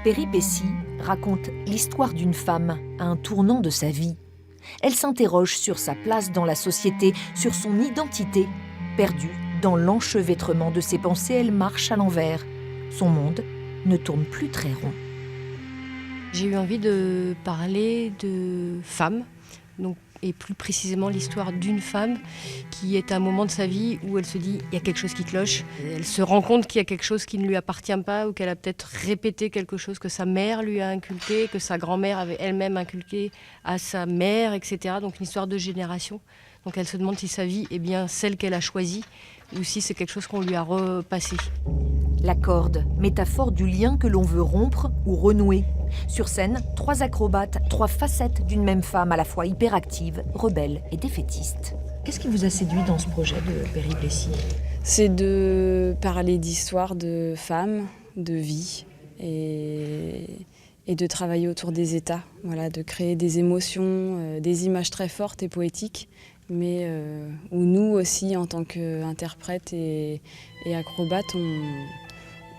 Péripéties raconte l'histoire d'une femme à un tournant de sa vie. Elle s'interroge sur sa place dans la société, sur son identité. Perdue dans l'enchevêtrement de ses pensées, elle marche à l'envers. Son monde ne tourne plus très rond. J'ai eu envie de parler de femmes, et plus précisément l'histoire d'une femme qui est à un moment de sa vie où elle se dit il y a quelque chose qui cloche. Elle se rend compte qu'il y a quelque chose qui ne lui appartient pas ou qu'elle a peut-être répété quelque chose que sa mère lui a inculqué, que sa grand-mère avait elle-même inculqué à sa mère, etc. Donc une histoire de génération. Donc elle se demande si sa vie est bien celle qu'elle a choisie ou si c'est quelque chose qu'on lui a repassé. La corde, métaphore du lien que l'on veut rompre ou renouer. Sur scène, 3 acrobates, 3 facettes d'une même femme à la fois hyperactive, rebelle et défaitiste. Qu'est-ce qui vous a séduit dans ce projet de Péripéties ? C'est de parler d'histoire de femmes, de vie et de travailler autour des états. Voilà, de créer des émotions, des images très fortes et poétiques, mais où nous aussi, en tant qu'interprètes et acrobates,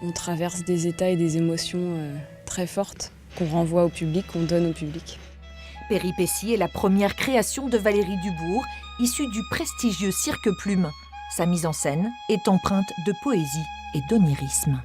on traverse des états et des émotions très fortes qu'on renvoie au public, qu'on donne au public. Péripéties est la première création de Valérie Dubourg, issue du prestigieux Cirque Plume. Sa mise en scène est empreinte de poésie et d'onirisme.